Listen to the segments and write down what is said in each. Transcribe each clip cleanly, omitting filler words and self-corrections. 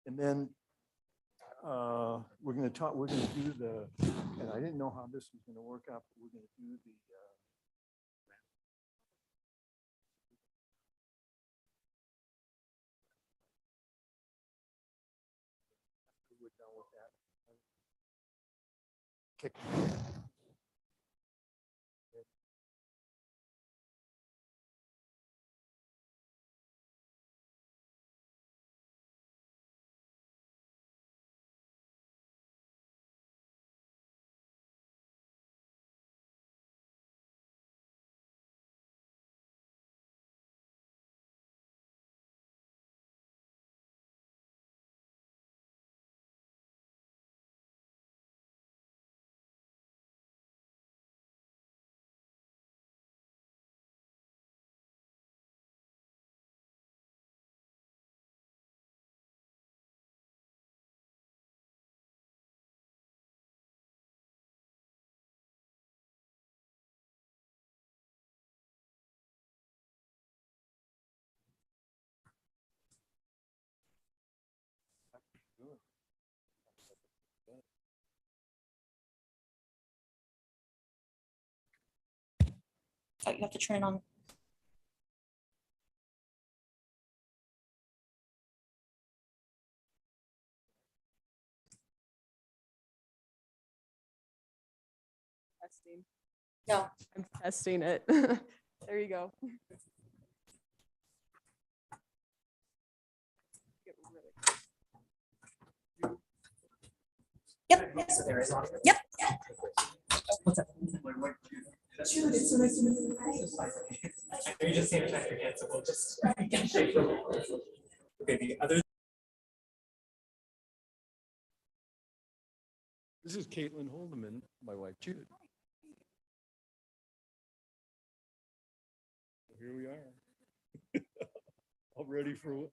And then we're going to talk, we're going to do the, and I didn't know how this was going to work out, but we're going to do the, we're done with that. Kick. Oh, you have to turn it on. Testing. No. I'm testing it. There you go. Yep. Yep. What's up? Dude, it's so nice to meet you. You just sanitize your hands, so we'll just get straight from it. Okay, the other. This is Caitlin Holdeman, my wife, Jude. Here we are. All ready for what?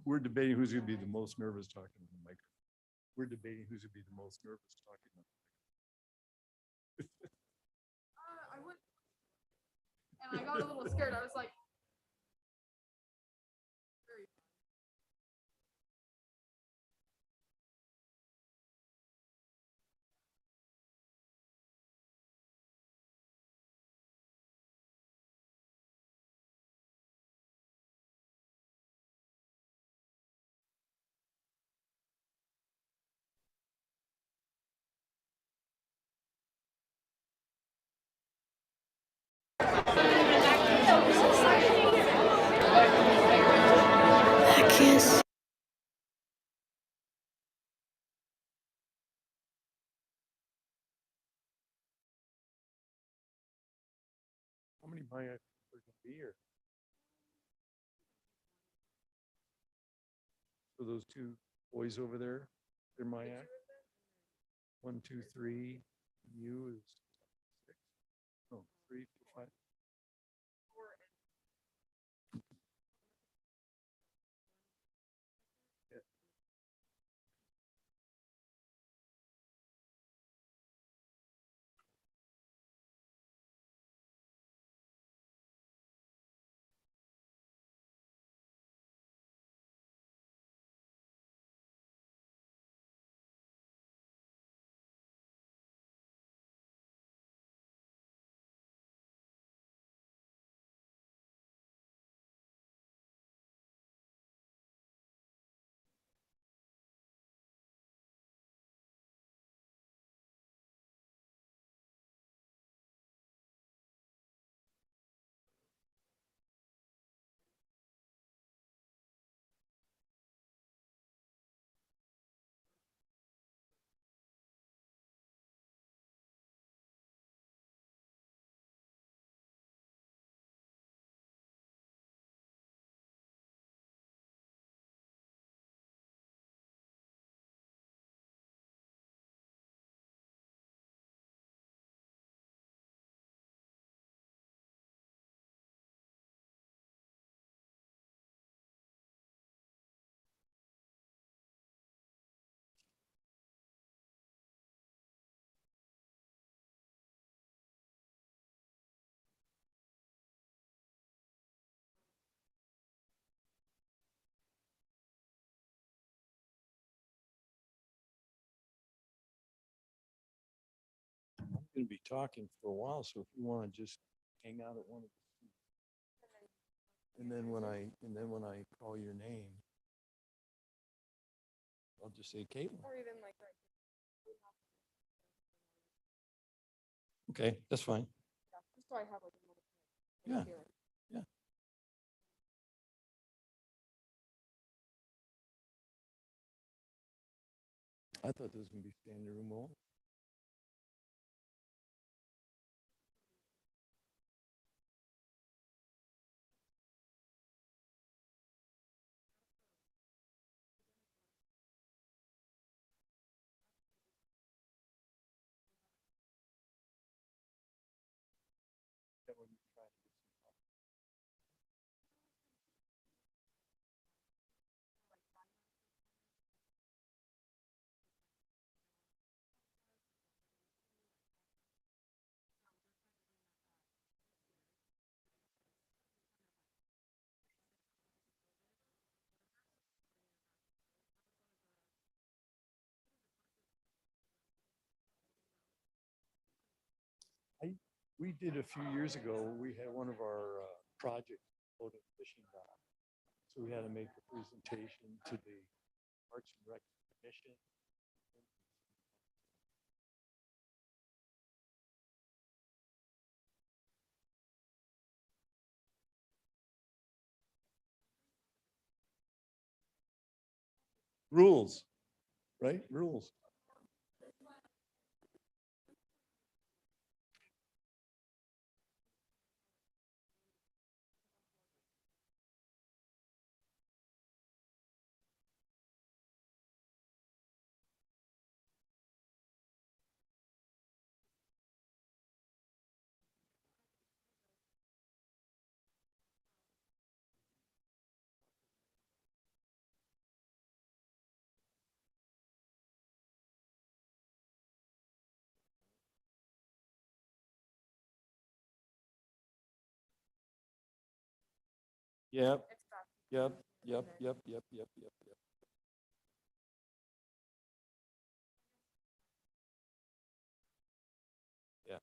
We're debating who's going to be the most nervous talking on the microphone. We're debating who's going to be the most nervous talking on the I went, and I got a little scared. I was like, I can't see. How many Maya are going to be here? So those two boys over there, they're Maya. 1, 2, 3. You is 6. Oh, 3, 4, 5. gonna be talking for a while, so if you wanna just hang out at one of the seats. And then when I call your name, I'll just say Caitlin. Or even like right. Okay, that's fine. Yeah, just so I have like a little. Yeah. Here. I thought this was gonna be standing room only. That would be trying to get some help. We did a few years ago, we had one of our projects floating fishing dock. So we had to make a presentation to the Parks and Rec Commission. Rules, right? Rules. Yep, It's back. yep.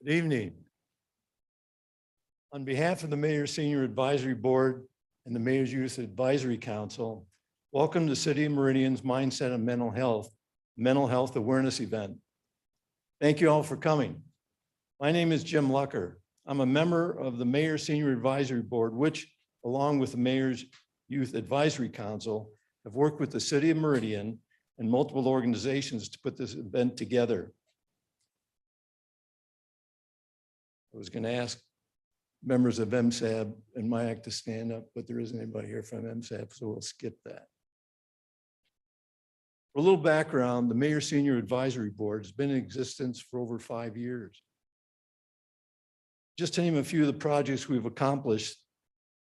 Good evening. On behalf of the Mayor's Senior Advisory Board and the Mayor's Youth Advisory Council, welcome to City of Meridian's Mindset and Mental Health Awareness event. Thank you all for coming. My name is Jim Lucker. I'm a member of the Mayor's Senior Advisory Board, which, along with the Mayor's Youth Advisory Council, have worked with the City of Meridian and multiple organizations to put this event together. I was going to ask members of MSAB and MIAC to stand up, but there isn't anybody here from MSAB, so we'll skip that. For a little background, the Mayor Senior Advisory Board has been in existence for over 5 years. Just to name a few of the projects we've accomplished,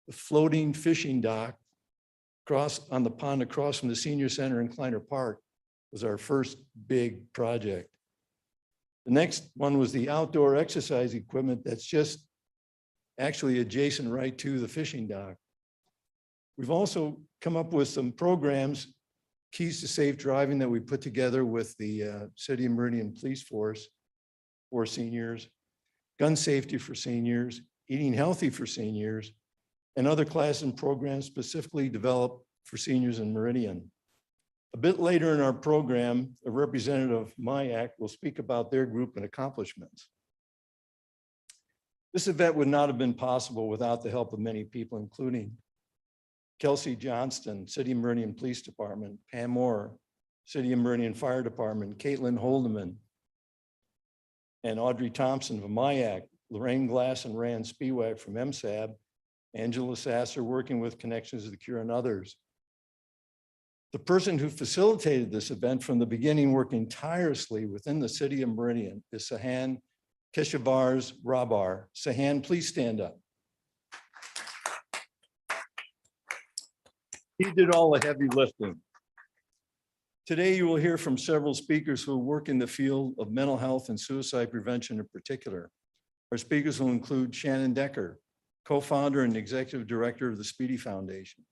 the floating fishing dock on the pond across from the Senior Center in Kleiner Park was our first big project. The next one was the outdoor exercise equipment that's just actually adjacent right to the fishing dock. We've also come up with some programs, Keys to Safe Driving, that we put together with the City of Meridian Police Force for seniors, gun safety for seniors, eating healthy for seniors, and other classes and programs specifically developed for seniors in Meridian. A bit later in our program, a representative of MIAC will speak about their group and accomplishments. This event would not have been possible without the help of many people, including Kelsey Johnston, City of Meridian Police Department, Pam Moore, City of Meridian Fire Department, Caitlin Holdeman, and Audrey Thompson from MIAC, Lorraine Glass and Rand Spiewak from MSAB, Angela Sasser working with Connections to the Cure and others. The person who facilitated this event from the beginning, working tirelessly within the City of Meridian, is Sahan Keshavars Rabar. Sahan, please stand up. He did all the heavy lifting. Today, you will hear from several speakers who work in the field of mental health and suicide prevention in particular. Our speakers will include Shannon Decker, co-founder and executive director of the Speedy Foundation.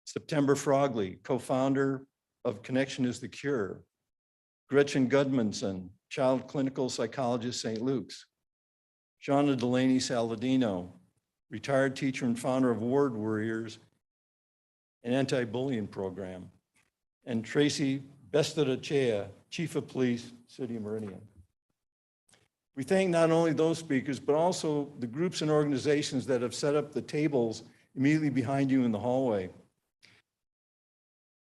September Frogley, co-founder of Connection is the Cure. Gretchen Gudmundson, child clinical psychologist, St. Luke's. Shauna Delaney Saladino, retired teacher and founder of Ward Warriors, an anti-bullying program. And Tracy Bestadachea, chief of police, City of Meridian. We thank not only those speakers, but also the groups and organizations that have set up the tables immediately behind you in the hallway.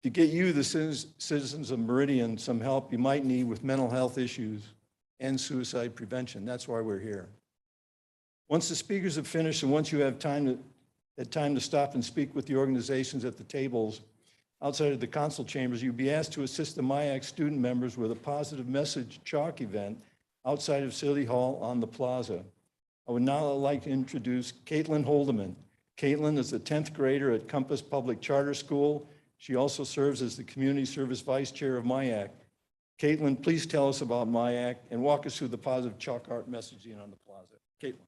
To get you, the citizens of Meridian, some help you might need with mental health issues and suicide prevention. That's why we're here. Once the speakers have finished and once you have time to stop and speak with the organizations at the tables outside of the council chambers, you'll be asked to assist the MIAC student members with a positive message chalk event outside of City Hall on the plaza. I would now like to introduce Caitlin Holdeman. Caitlin is a 10th grader at Compass Public Charter School. She also serves as the Community Service Vice Chair of MIAC. Caitlin, please tell us about MIAC and walk us through the positive chalk art messaging on the plaza. Caitlin.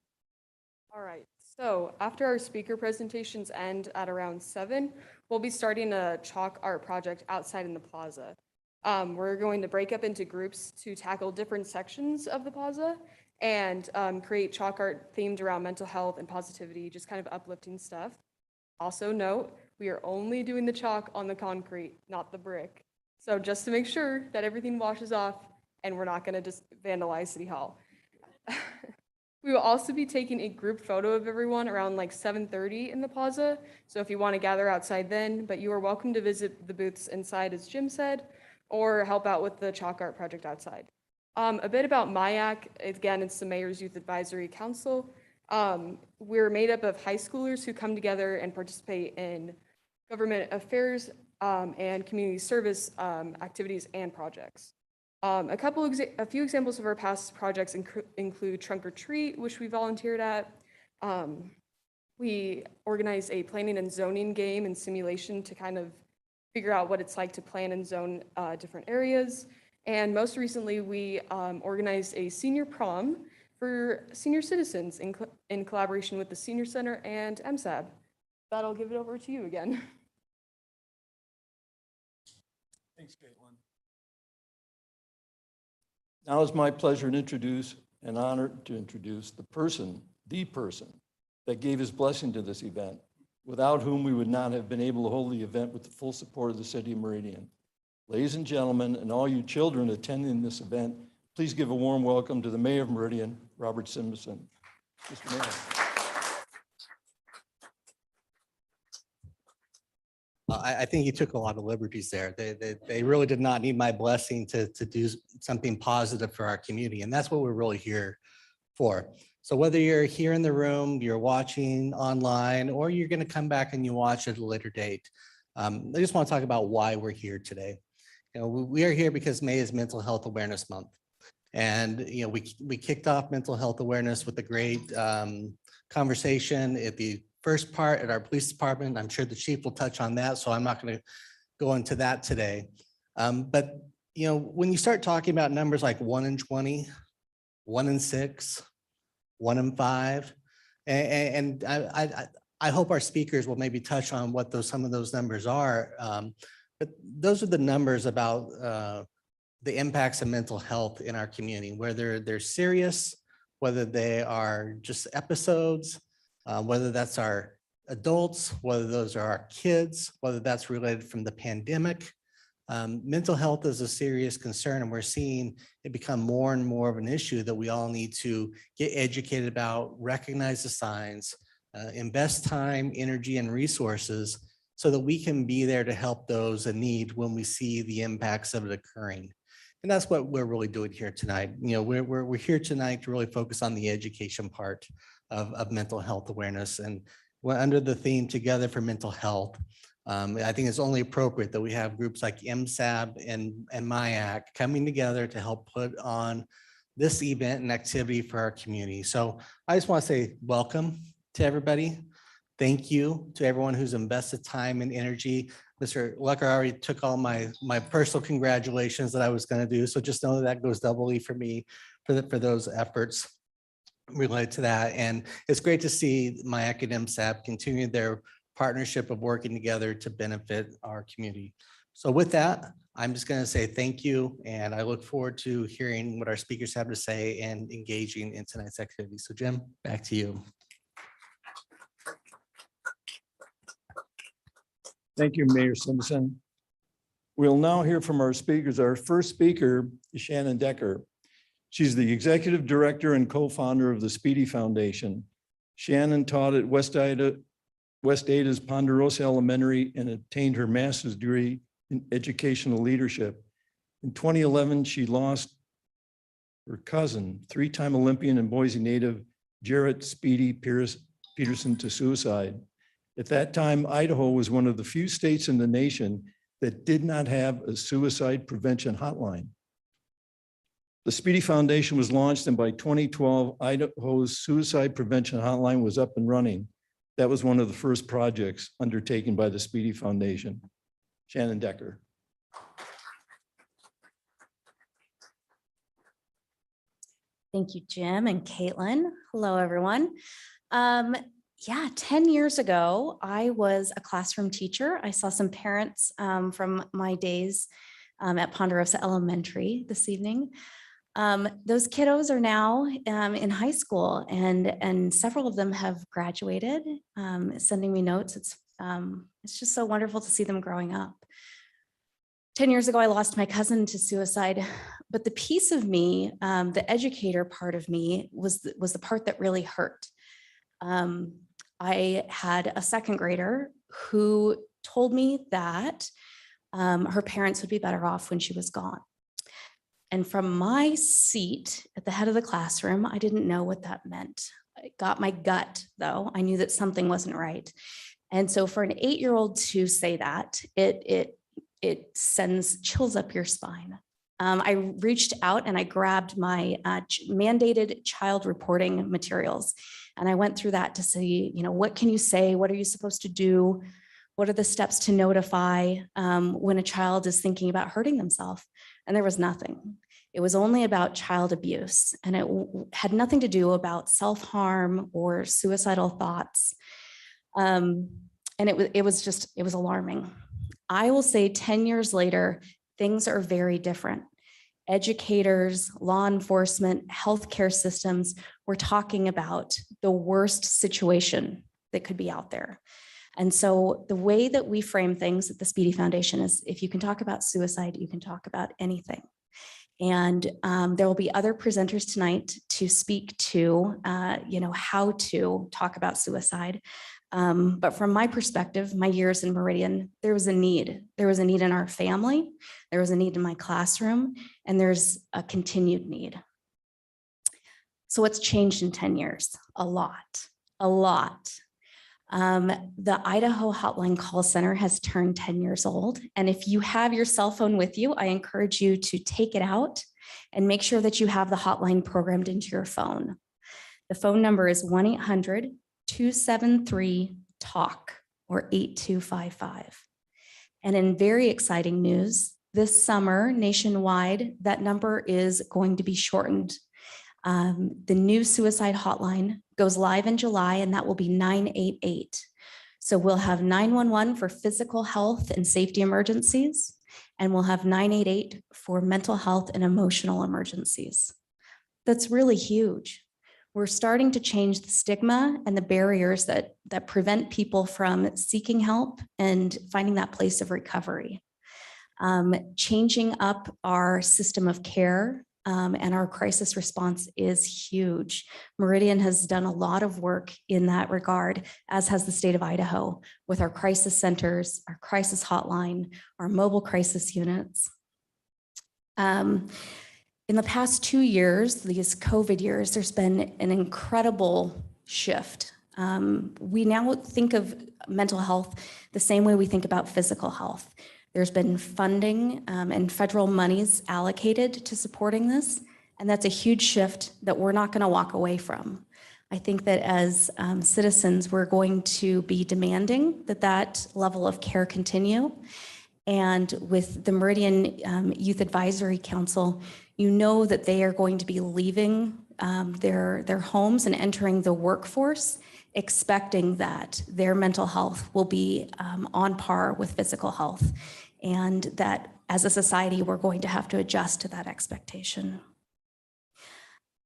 All right, so after our speaker presentations end at around 7, we'll be starting a chalk art project outside in the plaza. We're going to break up into groups to tackle different sections of the plaza and create chalk art themed around mental health and positivity, just kind of uplifting stuff. Also note, we are only doing the chalk on the concrete, not the brick. So just to make sure that everything washes off and we're not gonna just vandalize City Hall. We will also be taking a group photo of everyone around like 7:30 in the plaza. So if you want to gather outside then, but you are welcome to visit the booths inside, as Jim said, or help out with the chalk art project outside. A bit about MIAC, again, it's the Mayor's Youth Advisory Council. We're made up of high schoolers who come together and participate in government affairs and community service activities and projects. A few examples of our past projects include Trunk or Treat, which we volunteered at. We organized a planning and zoning game and simulation to kind of figure out what it's like to plan and zone different areas. And most recently, we organized a senior prom for senior citizens in collaboration with the Senior Center and MSAB. That'll give it over to you again. Thanks, Caitlin. Now it's my pleasure to introduce and honored to introduce the person that gave his blessing to this event, without whom we would not have been able to hold the event with the full support of the city of Meridian. Ladies and gentlemen, and all you children attending this event, please give a warm welcome to the Mayor of Meridian, Robert Simpson. Mr. Mayor. I think you took a lot of liberties there. They really did not need my blessing to do something positive for our community. And that's what we're really here for. So whether you're here in the room, you're watching online, or you're going to come back and you watch at a later date, I just want to talk about why we're here today. You know, we are here because May is Mental Health Awareness Month. And, you know, we kicked off mental health awareness with a great conversation at the first part at our police department. I'm sure the chief will touch on that, so I'm not going to go into that today. But, you know, when you start talking about numbers like 1 in 20, 1 in 6, 1 in 5, and I hope our speakers will maybe touch on what some of those numbers are. But those are the numbers about the impacts of mental health in our community, whether they're serious, whether they are just episodes, whether that's our adults, whether those are our kids, whether that's related from the pandemic. Mental health is a serious concern, and we're seeing it become more and more of an issue that we all need to get educated about, recognize the signs, invest time, energy, and resources so that we can be there to help those in need when we see the impacts of it occurring. And that's what we're really doing here tonight. You know, we're here tonight to really focus on the education part of mental health awareness. And we're under the theme Together for Mental Health. I think it's only appropriate that we have groups like MSAB and MIAC coming together to help put on this event and activity for our community. So I just want to say welcome to everybody. Thank you to everyone who's invested time and energy. Mr. Lucker already took all my personal congratulations that I was going to do. So just know that goes doubly for me for those efforts related to that. And it's great to see MIAC and MSAP continue their partnership of working together to benefit our community. So with that, I'm just going to say thank you. And I look forward to hearing what our speakers have to say and engaging in tonight's activity. So Jim, back to you. Thank you, Mayor Simpson. We'll now hear from our speakers. Our first speaker is Shannon Decker. She's the executive director and co-founder of the Speedy Foundation. Shannon taught at West Ada's Ponderosa Elementary and obtained her master's degree in educational leadership. In 2011, she lost her cousin, three-time Olympian and Boise native Jarrett Speedy Peterson to suicide. At that time, Idaho was one of the few states in the nation that did not have a suicide prevention hotline. The Speedy Foundation was launched, and by 2012, Idaho's suicide prevention hotline was up and running. That was one of the first projects undertaken by the Speedy Foundation. Shannon Decker. Thank you, Jim and Caitlin. Hello, everyone. Yeah, 10 years ago, I was a classroom teacher. I saw some parents from my days at Ponderosa Elementary this evening. Those kiddos are now in high school, and several of them have graduated, sending me notes. It's just so wonderful to see them growing up. 10 years ago, I lost my cousin to suicide, but the piece of me, the educator part of me, was the part that really hurt. I had a second grader who told me that her parents would be better off when she was gone. And from my seat at the head of the classroom, I didn't know what that meant. I got my gut, though. I knew that something wasn't right. And so for an 8-year-old to say that, it sends chills up your spine. I reached out and I grabbed my mandated child reporting materials. And I went through that to see, what can you say? What are you supposed to do? What are the steps to notify when a child is thinking about hurting themselves? And there was nothing. It was only about child abuse. And it had nothing to do about self-harm or suicidal thoughts. And it was alarming. I will say 10 years later, things are very different. educators, law enforcement, healthcare systems, we're talking about the worst situation that could be out there. And so the way that we frame things at the Speedy Foundation is if you can talk about suicide, you can talk about anything. And there will be other presenters tonight to speak to, how to talk about suicide. But from my perspective, my years in Meridian, there was a need. There was a need in our family. There was a need in my classroom, and there's a continued need. So what's changed in 10 years? A lot. The Idaho Hotline Call Center has turned 10 years old. And if you have your cell phone with you, I encourage you to take it out and make sure that you have the hotline programmed into your phone. The phone number is 1-800-273-TALK or 8255. And in very exciting news, this summer nationwide, that number is going to be shortened. The new suicide hotline goes live in July, and that will be 988. So we'll have 911 for physical health and safety emergencies, and we'll have 988 for mental health and emotional emergencies. That's really huge. We're starting to change the stigma and the barriers that prevent people from seeking help and finding that place of recovery. Changing up our system of care and our crisis response is huge. Meridian has done a lot of work in that regard, as has the state of Idaho, with our crisis centers, our crisis hotline, our mobile crisis units. In the past 2 years, these COVID years, there's been an incredible shift. We now think of mental health the same way we think about physical health. There's been funding and federal monies allocated to supporting this, and that's a huge shift that we're not going to walk away from. I think that as citizens, we're going to be demanding that level of care continue. And with the Meridian Youth Advisory Council, you know that they are going to be leaving their homes and entering the workforce, expecting that their mental health will be on par with physical health, and that as a society, we're going to have to adjust to that expectation.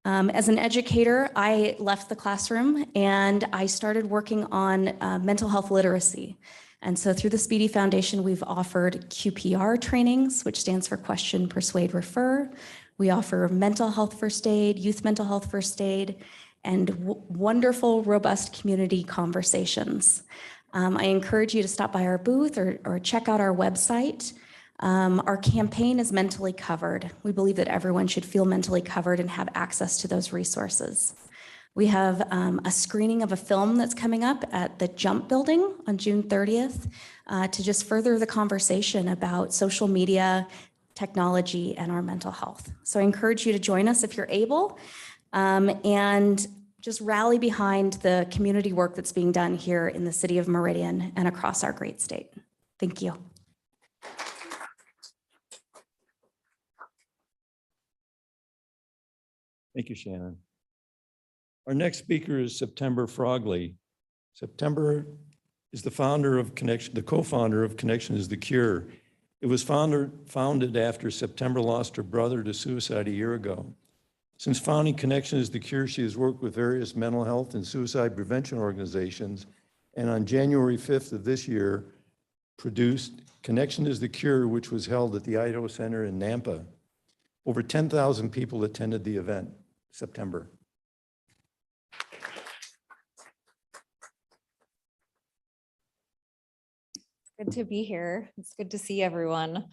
As an educator, I left the classroom and I started working on mental health literacy. And so through the Speedy Foundation, we've offered QPR trainings, which stands for Question, Persuade, Refer. We offer mental health first aid, youth mental health first aid, and wonderful, robust community conversations. I encourage you to stop by our booth or check out our website. Our campaign is Mentally Covered. We believe that everyone should feel mentally covered and have access to those resources. We have a screening of a film that's coming up at the Jump Building on June 30th to just further the conversation about social media, technology, and our mental health. So I encourage you to join us if you're able, and just rally behind the community work that's being done here in the city of Meridian and across our great state. Thank you. Thank you, Shannon. Our next speaker is September Frogley. September is the founder of Connection, the co-founder of Connection is the Cure. It was founded after September lost her brother to suicide a year ago. Since founding Connection is the Cure, she has worked with various mental health and suicide prevention organizations, and on January 5th of this year, produced Connection is the Cure, which was held at the Idaho Center in Nampa. Over 10,000 people attended the event, September. Good to be here. It's good to see everyone.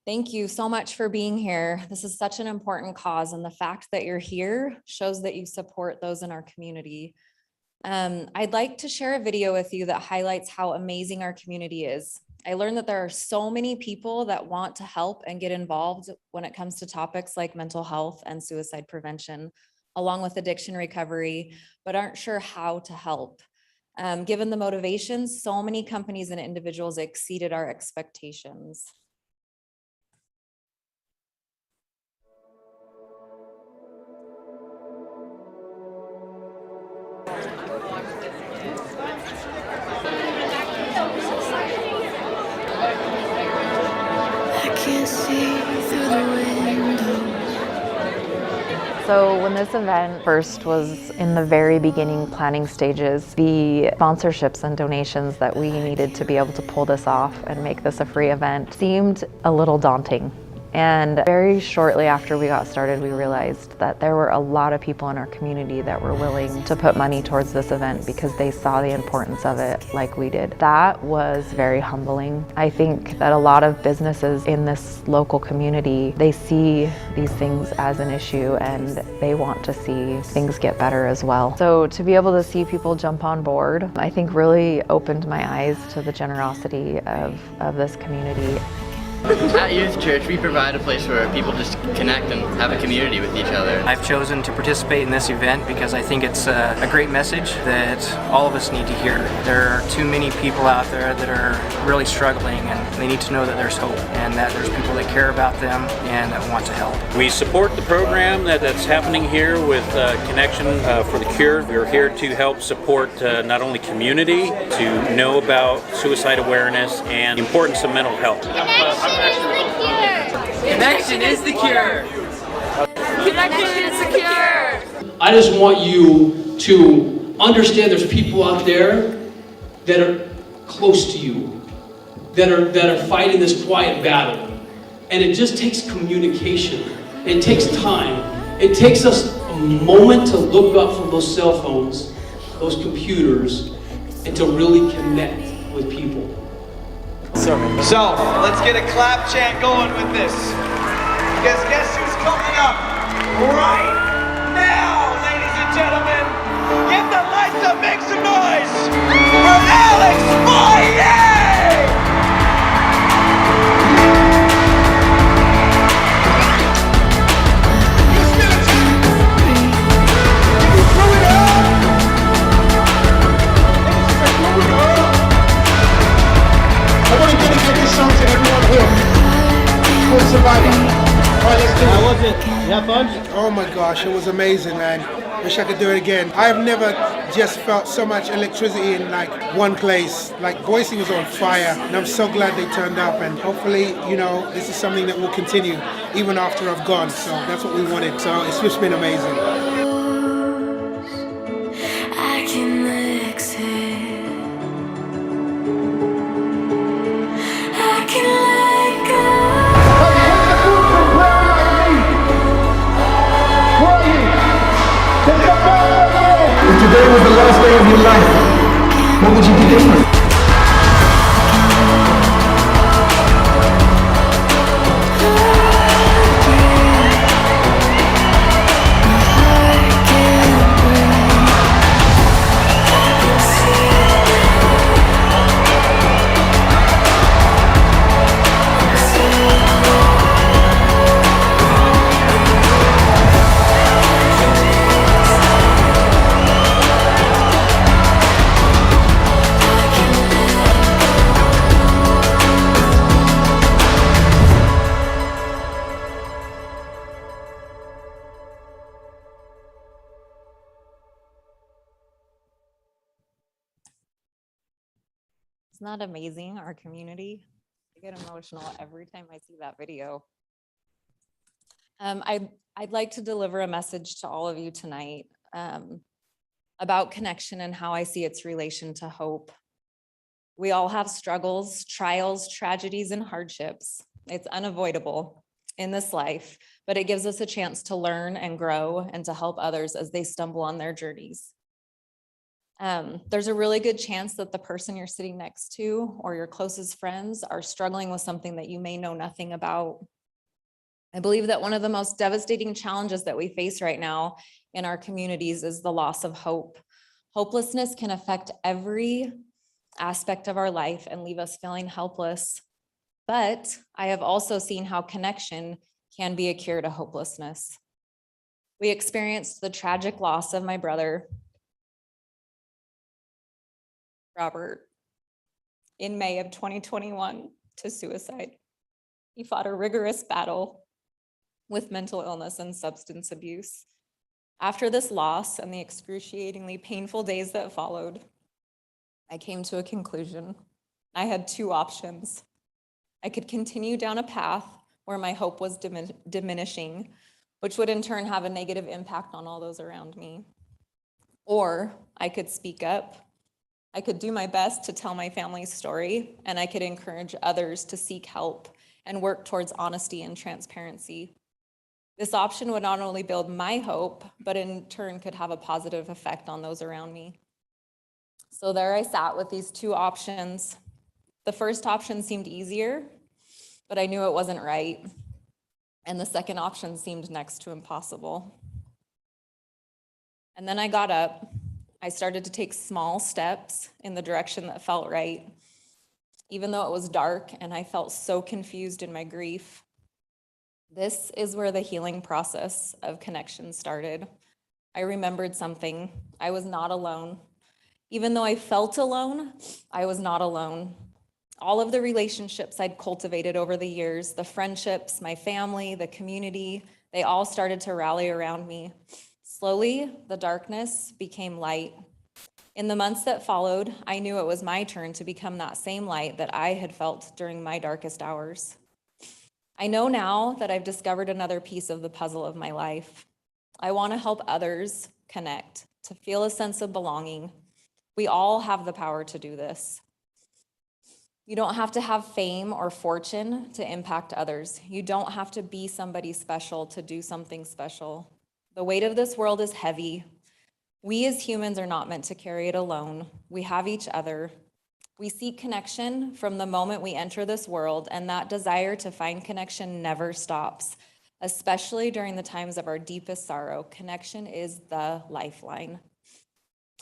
Thank you so much for being here. This is such an important cause, and the fact that you're here shows that you support those in our community. I'd like to share a video with you that highlights how amazing our community is. I learned that there are so many people that want to help and get involved when it comes to topics like mental health and suicide prevention, along with addiction recovery, but aren't sure how to help. Given the motivations, so many companies and individuals exceeded our expectations. can't see through the window. So when this event first was in the very beginning planning stages, the sponsorships and donations that we needed to be able to pull this off and make this a free event seemed a little daunting. And very shortly after we got started, we realized that there were a lot of people in our community that were willing to put money towards this event because they saw the importance of it like we did. That was very humbling. I think that a lot of businesses in this local community, they see these things as an issue and they want to see things get better as well. So to be able to see people jump on board, I think really opened my eyes to the generosity of this community. At Youth Church, we provide a place where people just connect and have a community with each other. I've chosen to participate in this event because I think it's a great message that all of us need to hear. There are too many people out there that are really struggling, and they need to know that there's hope and that there's people that care about them and that want to help. We support the program that's happening here with Connection for the Cure. We're here to help support not only community, to know about suicide awareness and the importance of mental health. Connection is the cure! Connection is the cure! I just want you to understand there's people out there that are close to you, that are fighting this quiet battle. And it just takes communication. It takes time. It takes us a moment to look up from those cell phones, those computers, and to really connect with people. So let's get a clap chant going with this. Because guess who's coming up right now, ladies and gentlemen? Get the lights up, make some noise for Alex Boyer! I want to dedicate this song to everyone here for surviving. All right, let's do it. How was it? You have fun? Oh my gosh, it was amazing, man. Wish I could do it again. I've never just felt so much electricity in like one place. Like Boise was on fire, and I'm so glad they turned up. And hopefully, you know, this is something that will continue even after I've gone. So that's what we wanted. So it's just been amazing. I can exhale. I can let go. If today was the last day of your life, what would you do different? Isn't that amazing, our community? I get emotional every time I see that video. I'd like to deliver a message to all of you tonight about connection and how I see its relation to hope. We all have struggles, trials, tragedies, and hardships. It's unavoidable in this life, but it gives us a chance to learn and grow and to help others as they stumble on their journeys. There's a really good chance that the person you're sitting next to or your closest friends are struggling with something that you may know nothing about. I believe that one of the most devastating challenges that we face right now in our communities is the loss of hope. Hopelessness can affect every aspect of our life and leave us feeling helpless. But I have also seen how connection can be a cure to hopelessness. We experienced the tragic loss of my brother, Robert, in May of 2021 to suicide. He fought a rigorous battle with mental illness and substance abuse. After this loss and the excruciatingly painful days that followed, I came to a conclusion. I had two options. I could continue down a path where my hope was diminishing, which would in turn have a negative impact on all those around me. Or I could speak up. I could do my best to tell my family's story, and I could encourage others to seek help and work towards honesty and transparency. This option would not only build my hope, but in turn could have a positive effect on those around me. So there I sat with these two options. The first option seemed easier, but I knew it wasn't right. And the second option seemed next to impossible. And then I got up. I started to take small steps in the direction that felt right, even though it was dark and I felt so confused in my grief. This is where the healing process of connection started. I remembered something. I was not alone. Even though I felt alone, I was not alone. All of the relationships I'd cultivated over the years, the friendships, my family, the community, they all started to rally around me. Slowly, the darkness became light. In the months that followed, I knew it was my turn to become that same light that I had felt during my darkest hours. I know now that I've discovered another piece of the puzzle of my life. I want to help others connect, to feel a sense of belonging. We all have the power to do this. You don't have to have fame or fortune to impact others. You don't have to be somebody special to do something special. The weight of this world is heavy. We as humans are not meant to carry it alone. We have each other. We seek connection from the moment we enter this world, and that desire to find connection never stops, especially during the times of our deepest sorrow. Connection is the lifeline.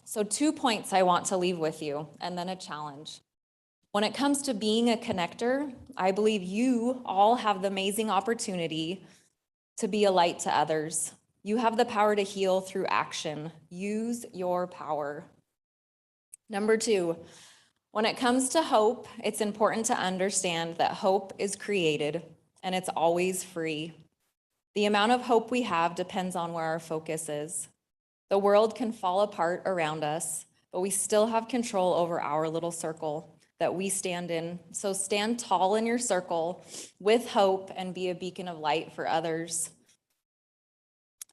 So 2 points I want to leave with you, and then a challenge. When it comes to being a connector, I believe you all have the amazing opportunity to be a light to others. You have the power to heal through action. Use your power. Number 2, when it comes to hope, it's important to understand that hope is created and it's always free. The amount of hope we have depends on where our focus is. The world can fall apart around us, but we still have control over our little circle that we stand in. So stand tall in your circle with hope and be a beacon of light for others.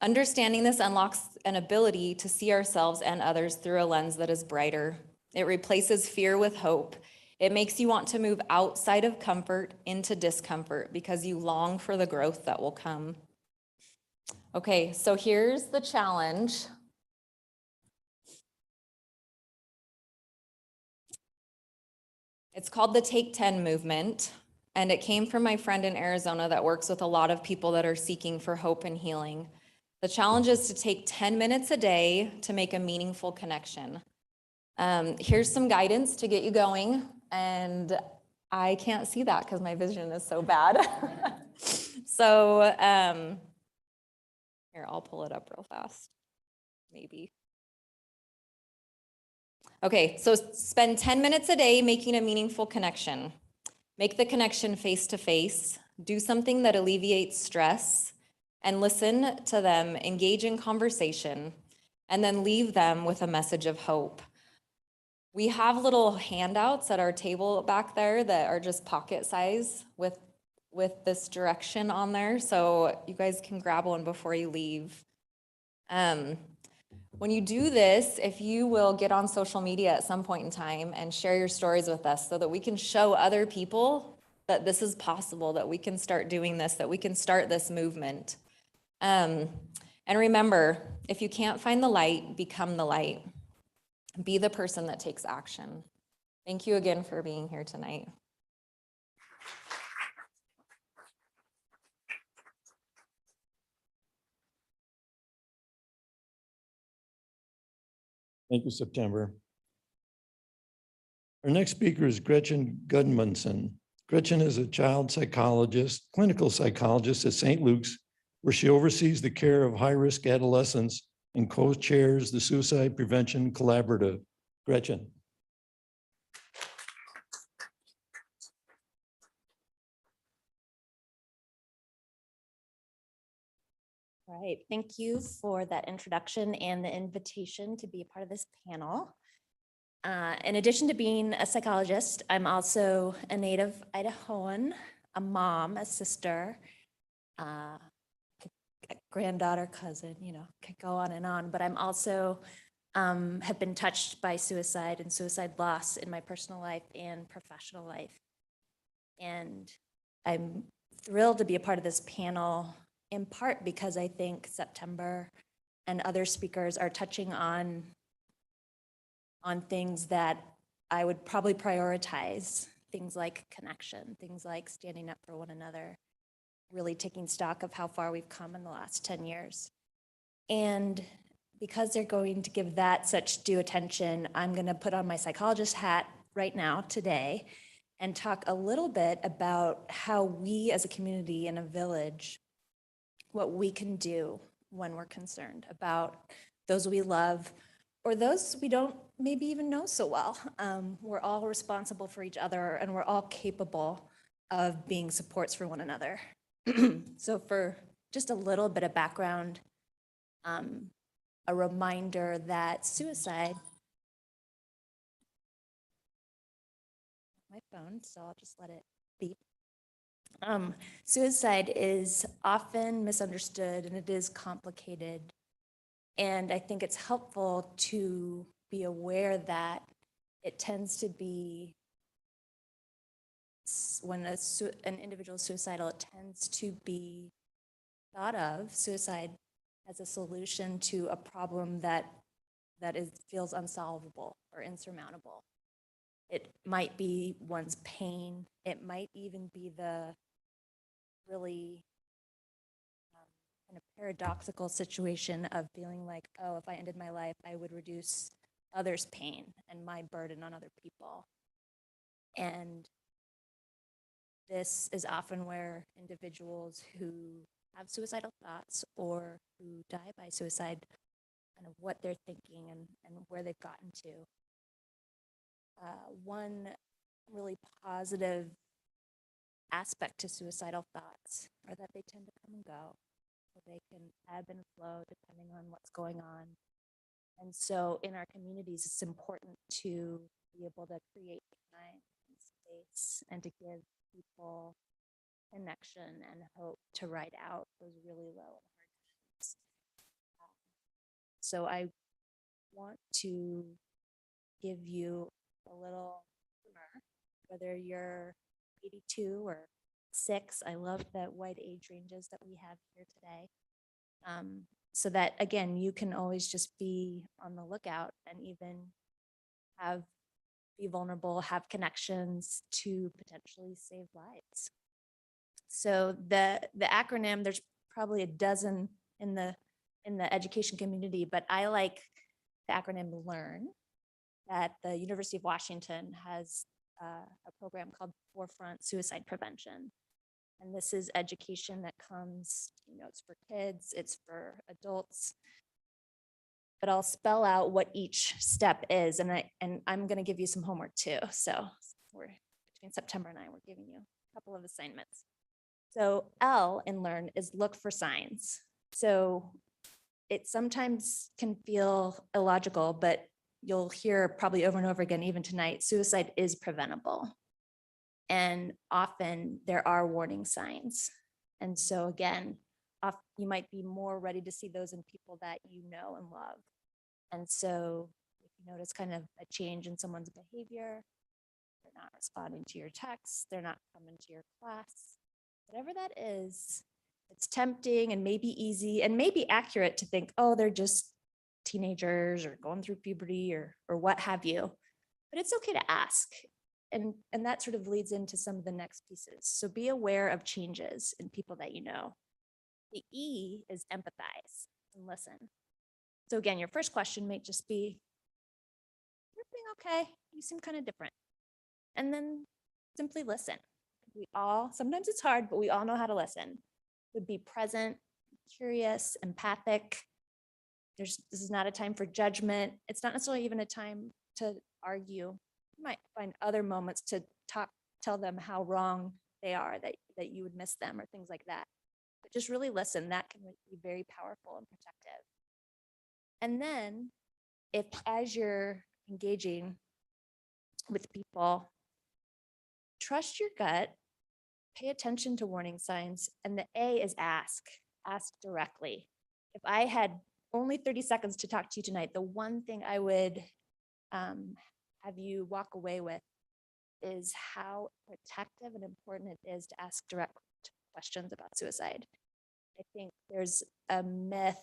Understanding this unlocks an ability to see ourselves and others through a lens that is brighter. It replaces fear with hope. It makes you want to move outside of comfort into discomfort because you long for the growth that will come. Okay, so here's the challenge. It's called the Take 10 movement, and it came from my friend in Arizona that works with a lot of people that are seeking for hope and healing. The challenge is to take 10 minutes a day to make a meaningful connection. Here's some guidance to get you going, and I can't see that because my vision is so bad. So here, I'll pull it up real fast, maybe. Okay, so spend 10 minutes a day making a meaningful connection. Make the connection face to face. Do something that alleviates stress and listen to them, engage in conversation, and then leave them with a message of hope. We have little handouts at our table back there that are just pocket size with this direction on there. So you guys can grab one before you leave. When you do this, if you will get on social media at some point in time and share your stories with us so that we can show other people that this is possible, that we can start doing this, that we can start this movement. And remember, if you can't find the light, become the light. Be the person that takes action. Thank you again for being here tonight. Thank you, September. Our next speaker is Gretchen Gudmundson. Gretchen is a child psychologist, clinical psychologist at St. Luke's, where she oversees the care of high-risk adolescents and co-chairs the Suicide Prevention Collaborative. Gretchen. All right, thank you for that introduction and the invitation to be a part of this panel. In addition to being a psychologist, I'm also a native Idahoan, a mom, a sister, a granddaughter, cousin, could go on and on. But I'm also have been touched by suicide and suicide loss in my personal life and professional life. And I'm thrilled to be a part of this panel, in part because I think September and other speakers are touching on things that I would probably prioritize, things like connection, things like standing up for one another, really taking stock of how far we've come in the last 10 years. And because they're going to give that such due attention, I'm going to put on my psychologist hat right now, today, and talk a little bit about how we as a community in a village, what we can do when we're concerned about those we love or those we don't maybe even know so well. We're all responsible for each other, and we're all capable of being supports for one another. So for just a little bit of background, a reminder that suicide, my phone, so I'll just let it beep. Suicide is often misunderstood, and it is complicated. And I think it's helpful to be aware that it tends to be, when an individual is suicidal, it tends to be thought of suicide as a solution to a problem that feels unsolvable or insurmountable. It might be one's pain. It might even be the really kind of paradoxical situation of feeling like, oh, if I ended my life, I would reduce others' pain and my burden on other people. And this is often where individuals who have suicidal thoughts or who die by suicide, kind of what they're thinking and where they've gotten to. One really positive aspect to suicidal thoughts are that they tend to come and go. So they can ebb and flow depending on what's going on. And so in our communities, it's important to be able to create time and space and to give people connection and hope to ride out those really low and hard times. So I want to give you a little humor, whether you're 82 or 6. I love the wide age ranges that we have here today. So that, again, you can always just be on the lookout and even be vulnerable, have connections to potentially save lives. So the acronym, there's probably a dozen in the education community, but I like the acronym LEARN, that the University of Washington has a program called Forefront Suicide Prevention. And this is education that comes, it's for kids, it's for adults, but I'll spell out what each step is. And I'm going to give you some homework too. So between September and we're giving you a couple of assignments. So L in LEARN is look for signs. So it sometimes can feel illogical, but you'll hear probably over and over again, even tonight, suicide is preventable. And often there are warning signs. And so again, you might be more ready to see those in people that you know and love. And so if you notice kind of a change in someone's behavior, they're not responding to your texts, they're not coming to your class, whatever that is, it's tempting and maybe easy and maybe accurate to think, oh, they're just teenagers or going through puberty or what have you. But it's okay to ask. And that sort of leads into some of the next pieces. So be aware of changes in people that you know. The E is empathize and listen. So again, your first question might just be, everything okay? You seem kind of different. And then simply listen. Sometimes it's hard, but we all know how to listen. Would be present, curious, empathic. This is not a time for judgment. It's not necessarily even a time to argue. You might find other moments to tell them how wrong they are, that you would miss them or things like that. But just really listen. That can be very powerful and protective. And then if as you're engaging, with people, trust your gut, pay attention to warning signs, and the A is ask directly. If I had only 30 seconds to talk to you tonight, the one thing I would have you walk away with is how protective and important it is to ask direct questions about suicide. I think there's a myth,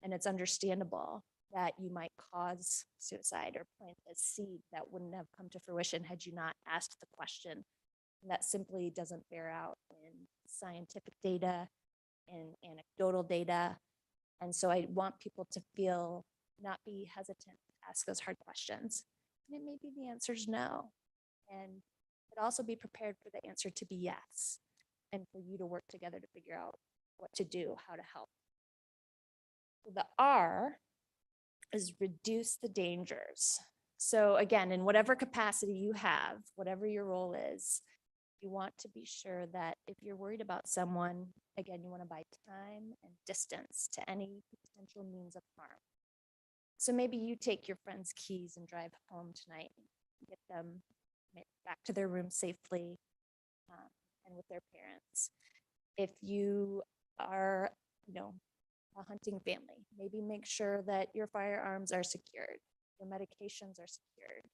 and it's understandable, that you might cause suicide or plant a seed that wouldn't have come to fruition had you not asked the question. And that simply doesn't bear out in scientific data, in anecdotal data. And so I want people to not be hesitant to ask those hard questions. And it may be the answer is no. And but also be prepared for the answer to be yes, and for you to work together to figure out what to do, how to help. So the R is reduce the dangers. So again, in whatever capacity you have, whatever your role is, you want to be sure that if you're worried about someone, again, you want to buy time and distance to any potential means of harm. So maybe you take your friend's keys and drive home tonight, get them back to their room safely and with their parents. If you are, a hunting family, maybe make sure that your firearms are secured, your medications are secured.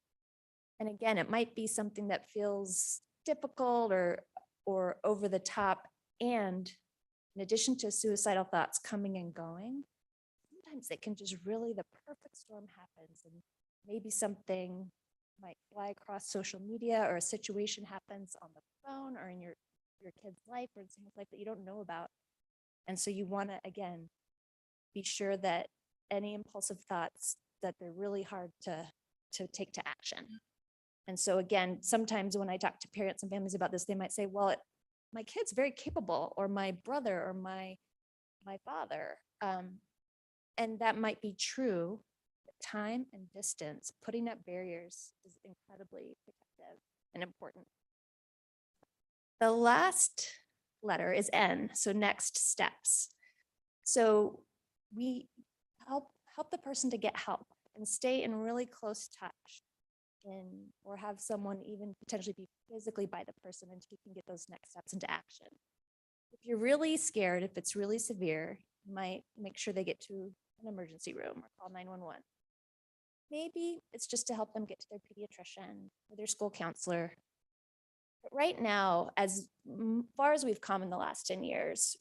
And again, it might be something that feels difficult or over the top. And in addition to suicidal thoughts coming and going, sometimes it can just really, the perfect storm happens, and maybe something might fly across social media, or a situation happens on the phone or in your kid's life or something like that you don't know about. And so you want to, again, be sure that any impulsive thoughts, that they're really hard to take to action. And so again, sometimes when I talk to parents and families about this, they might say, well, my kid's very capable, or my brother, or my father. And that might be true. But time and distance, putting up barriers, is incredibly protective and important. The last letter is N, so next steps. So we help the person to get help and stay in really close touch, or have someone even potentially be physically by the person until you can get those next steps into action. If you're really scared, if it's really severe, you might make sure they get to an emergency room or call 911. Maybe it's just to help them get to their pediatrician or their school counselor. But right now, as far as we've come in the last 10 years,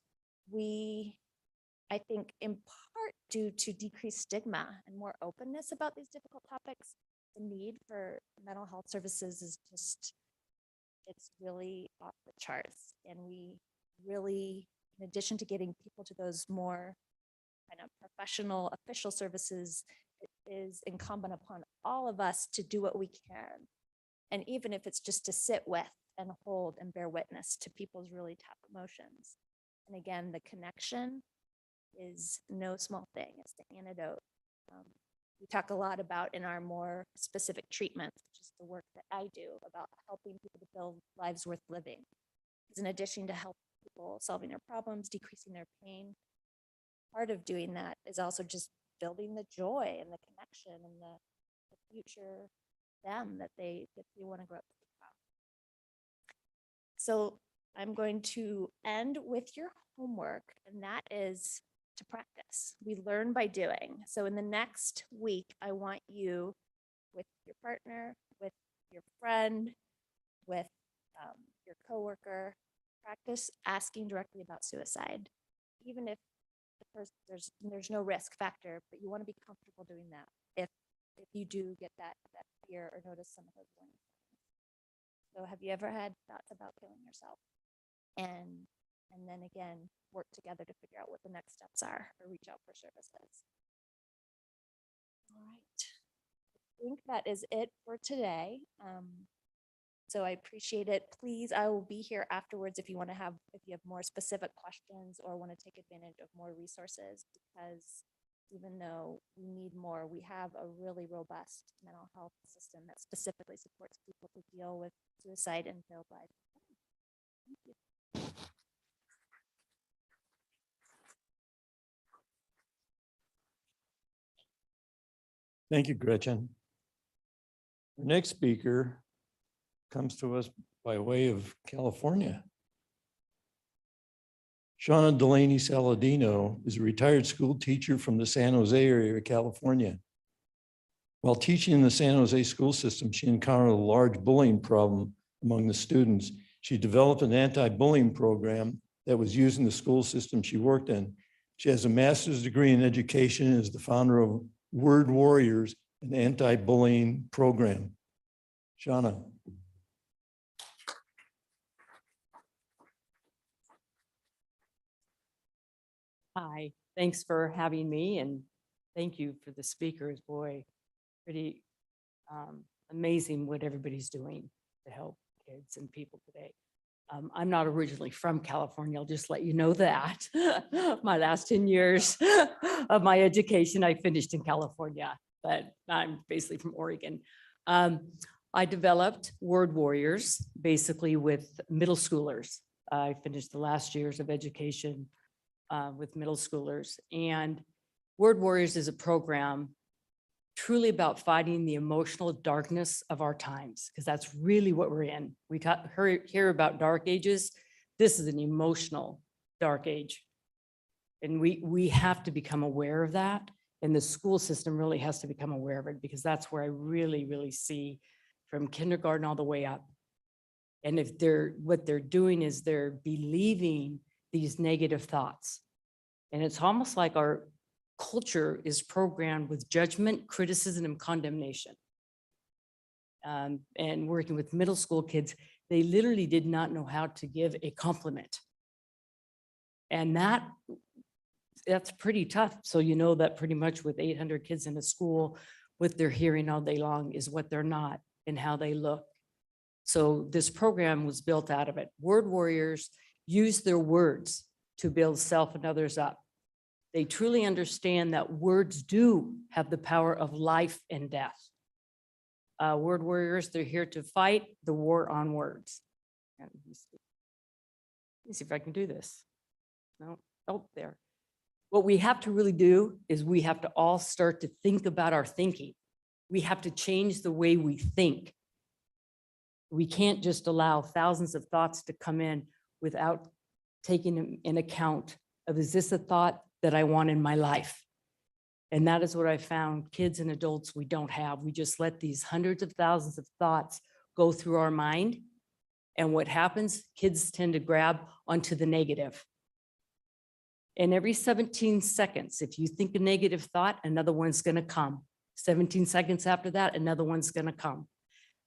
I think in part due to decreased stigma and more openness about these difficult topics, the need for mental health services is it's really off the charts. And we really, in addition to getting people to those more kind of professional, official services, it is incumbent upon all of us to do what we can. And even if it's just to sit with and hold and bear witness to people's really tough emotions. And again, the connection is no small thing. It's the antidote. We talk a lot about in our more specific treatments, which is the work that I do, about helping people to build lives worth living. Because in addition to help people solving their problems, decreasing their pain, part of doing that is also just building the joy and the connection and the future them that they want to grow up to become. So I'm going to end with your homework, and that is to practice. We learn by doing. So in the next week, I want you, with your partner, with your friend, with your coworker, practice asking directly about suicide. Even if there's no risk factor, but you want to be comfortable doing that if you do get that fear or notice some of those warning signs. So have you ever had thoughts about killing yourself? And then again, work together to figure out what the next steps are, or reach out for services. All right. I think that is it for today. So I appreciate it. Please, I will be here afterwards if you have more specific questions or want to take advantage of more resources, because even though we need more, we have a really robust mental health system that specifically supports people to deal with suicide and failed life. Thank you. Thank you, Gretchen. Our next speaker comes to us by way of California. Shauna Delaney Saladino is a retired school teacher from the San Jose area of California. While teaching in the San Jose school system, she encountered a large bullying problem among the students. She developed an anti-bullying program that was used in the school system she worked in. She has a master's degree in education and is the founder of Word Warriors, an anti-bullying program. Shauna. Hi, thanks for having me and thank you for the speakers. Boy, pretty amazing what everybody's doing to help kids and people today. I'm not originally from California. I'll just let you know that. My last 10 years of my education, I finished in California, but I'm basically from Oregon. I developed Word Warriors basically with middle schoolers. I finished the last years of education with middle schoolers. And Word Warriors is a program truly about fighting the emotional darkness of our times, because that's really what we're in. We hear about dark ages. This is an emotional dark age. And we have to become aware of that. And the school system really has to become aware of it, because that's where I really, really see from kindergarten all the way up. And if what they're doing is they're believing these negative thoughts. And it's almost like our culture is programmed with judgment, criticism, and condemnation. And working with middle school kids, they literally did not know how to give a compliment. And that's pretty tough. So you know that pretty much with 800 kids in a school, what they're hearing all day long is what they're not and how they look. So this program was built out of it. Word Warriors use their words to build self and others up. They truly understand that words do have the power of life and death. Word Warriors, they're here to fight the war on words. Let me see if I can do this. No, oh, there. What we have to really do is we have to all start to think about our thinking. We have to change the way we think. We can't just allow thousands of thoughts to come in without taking in account of, is this a thought that I want in my life? And that is what I found kids and adults we don't have. We just let these hundreds of thousands of thoughts go through our mind. And what happens, kids tend to grab onto the negative. And every 17 seconds, if you think a negative thought, another one's gonna come. 17 seconds after that, another one's gonna come.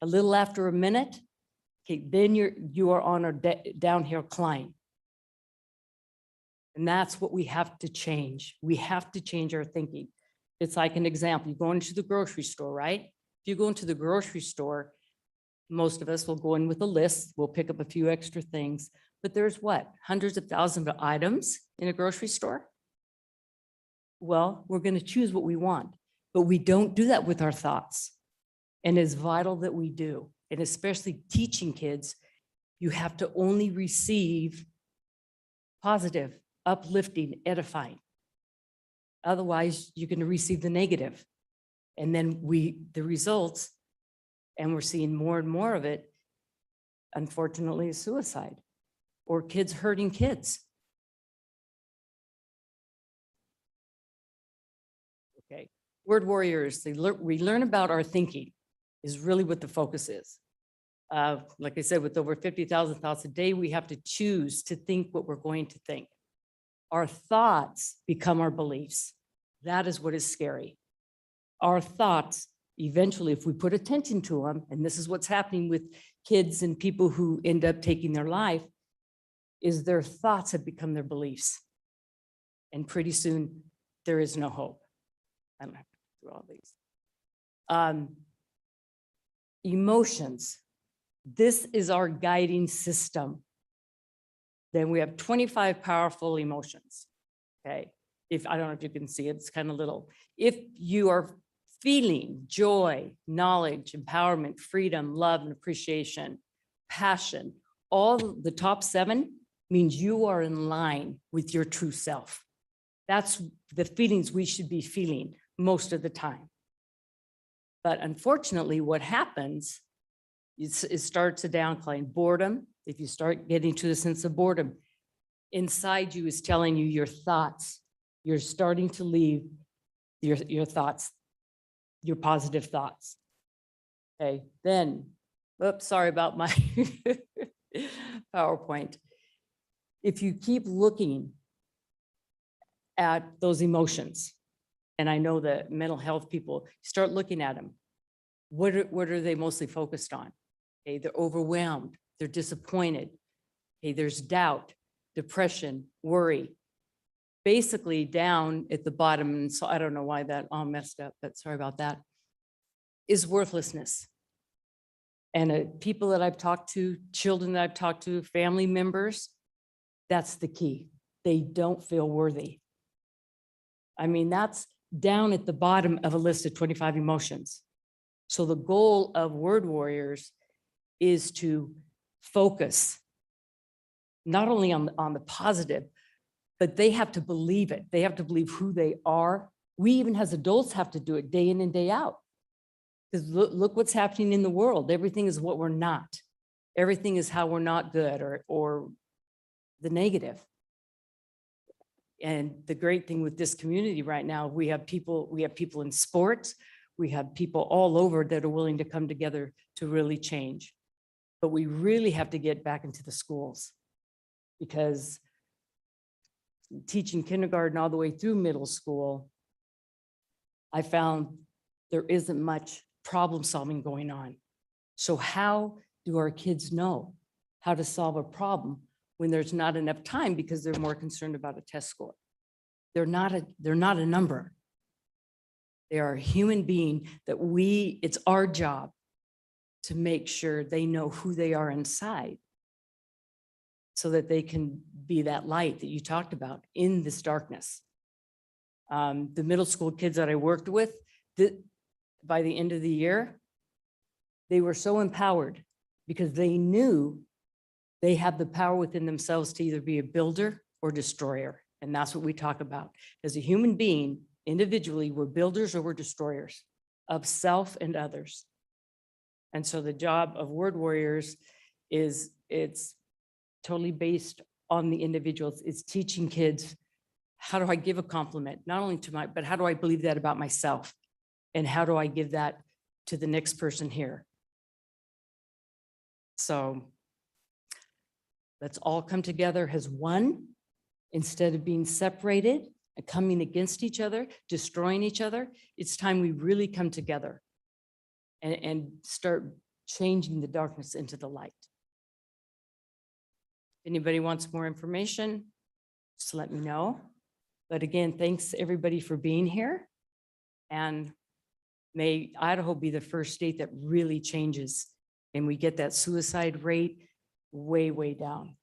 A little after a minute, okay, then you are on a downhill climb. And that's what we have to change. We have to change our thinking. It's like an example. You go into the grocery store, right? If you go into the grocery store, most of us will go in with a list. We'll pick up a few extra things. But there's what? Hundreds of thousands of items in a grocery store? Well, we're going to choose what we want. But we don't do that with our thoughts. And it's vital that we do. And especially teaching kids, you have to only receive positive, uplifting, edifying. Otherwise, you're going to receive the negative. And then the results, and we're seeing more and more of it, unfortunately, is suicide or kids hurting kids. Okay, Word Warriors, we learn about our thinking is really what the focus is. Like I said, with over 50,000 thoughts a day, we have to choose to think what we're going to think. Our thoughts become our beliefs. That is what is scary. Our thoughts, eventually, if we put attention to them, and this is what's happening with kids and people who end up taking their life, is their thoughts have become their beliefs. And pretty soon, there is no hope. I don't have to do all these. Emotions. This is our guiding system. Then we have 25 powerful emotions, okay? I don't know if you can see it, it's kind of little. If you are feeling joy, knowledge, empowerment, freedom, love, and appreciation, passion, all the top 7 means you are in line with your true self. That's the feelings we should be feeling most of the time. But unfortunately, what happens is it starts a downcline. Boredom, if you start getting to the sense of boredom, inside you is telling you your thoughts. You're starting to leave your thoughts, your positive thoughts. Okay, then, oops, sorry about my PowerPoint. If you keep looking at those emotions, and I know that mental health people start looking at them, what are they mostly focused on? Okay, they're overwhelmed, they're disappointed. Okay, there's doubt, depression, worry. Basically down at the bottom, and so I don't know why that all messed up, but sorry about that, is worthlessness. And people that I've talked to, children that I've talked to, family members, that's the key. They don't feel worthy. I mean, that's down at the bottom of a list of 25 emotions. So the goal of Word Warriors is to focus not only on the positive, but they have to believe it. They have to believe who they are. We even as adults have to do it day in and day out. Because look what's happening in the world. Everything is what we're not. Everything is how we're not good or the negative. And the great thing with this community right now, we have people in sports, we have people all over that are willing to come together to really change. But we really have to get back into the schools, because teaching kindergarten all the way through middle school, I found there isn't much problem solving going on. So how do our kids know how to solve a problem when there's not enough time because they're more concerned about a test score? They're not a number. They are a human being that it's our job to make sure they know who they are inside so that they can be that light that you talked about in this darkness. The middle school kids that I worked with, by the end of the year, they were so empowered because they knew they have the power within themselves to either be a builder or destroyer. And that's what we talk about. As a human being, individually, we're builders or we're destroyers of self and others. And so the job of Word Warriors it's totally based on the individuals. It's teaching kids, how do I give a compliment? Not only to but how do I believe that about myself? And how do I give that to the next person here? So let's all come together as one instead of being separated and coming against each other, destroying each other. It's time we really come together and start changing the darkness into the light. Anybody wants more information, just let me know. But again, thanks everybody for being here. And may Idaho be the first state that really changes and we get that suicide rate way, way down.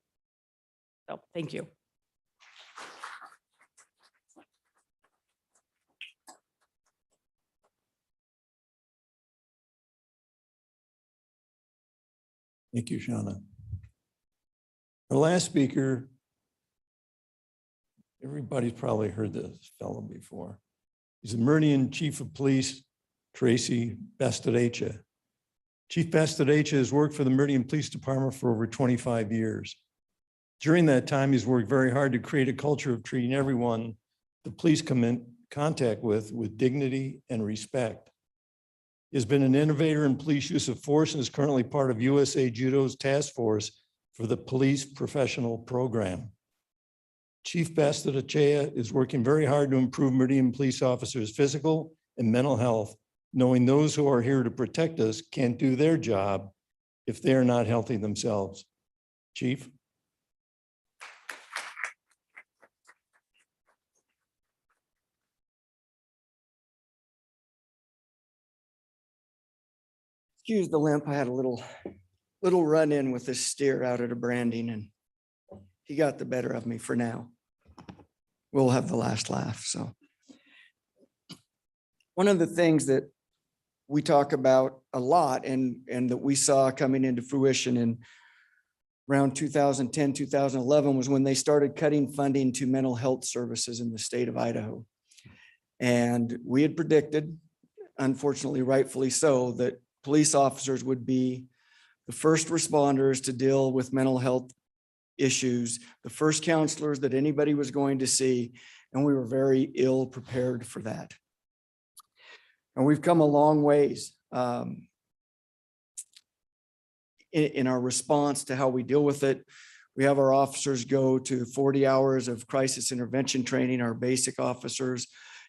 So thank you. Thank you, Shauna. Our last speaker, everybody's probably heard this fellow before. He's the Meridian Chief of Police, Tracy Bastadecha. Chief Bastadecha has worked for the Meridian Police Department for over 25 years. During that time, he's worked very hard to create a culture of treating everyone the police come in contact with dignity and respect. He has been an innovator in police use of force and is currently part of USA Judo's task force for the police professional program. Chief Bastadecha is working very hard to improve Meridian police officers' physical and mental health, knowing those who are here to protect us can't do their job if they are not healthy themselves. Chief. Excuse the limp. I had a little run-in with this steer out at a branding, and he got the better of me for now. We'll have the last laugh. So one of the things that we talk about a lot and that we saw coming into fruition in around 2010, 2011 was when they started cutting funding to mental health services in the state of Idaho. And we had predicted unfortunately, rightfully so, that police officers would be the first responders to deal with mental health issues, the first counselors that anybody was going to see, and we were very ill prepared for that. And we've come a long ways in our response to how we deal with it. We have our officers go to 40 hours of crisis intervention training, our basic officers.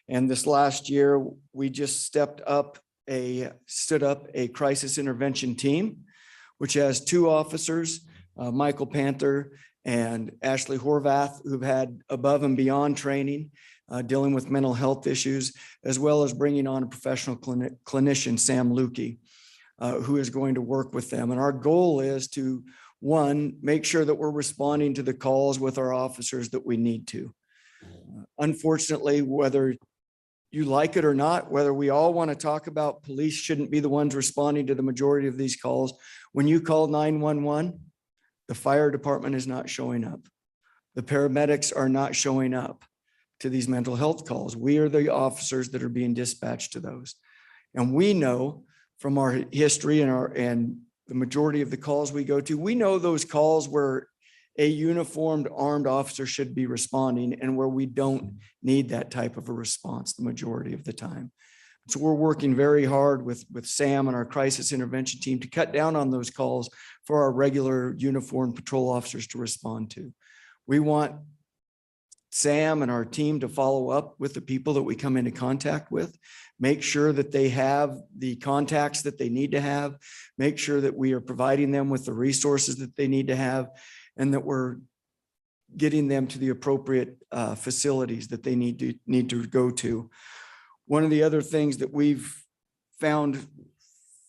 And this last year, we just stood up a crisis intervention team, which has 2 officers, Michael Panther and Ashley Horvath, who've had above and beyond training dealing with mental health issues, as well as bringing on a professional clinician, Sam Lukey, who is going to work with them. And our goal is to, one, make sure that we're responding to the calls with our officers that we need to. Unfortunately, whether you like it or not, whether we all want to talk about police shouldn't be the ones responding to the majority of these calls, when you call 911, the fire department is not showing up. The paramedics are not showing up to these mental health calls. We are the officers that are being dispatched to those. And we know from our history and the majority of the calls we go to, we know those calls where a uniformed armed officer should be responding and where we don't need that type of a response the majority of the time. So we're working very hard with Sam and our crisis intervention team to cut down on those calls for our regular uniformed patrol officers to respond to. We want Sam and our team to follow up with the people that we come into contact with, make sure that they have the contacts that they need to have, make sure that we are providing them with the resources that they need to have, and that we're getting them to the appropriate facilities that they need to go to. One of the other things that we've found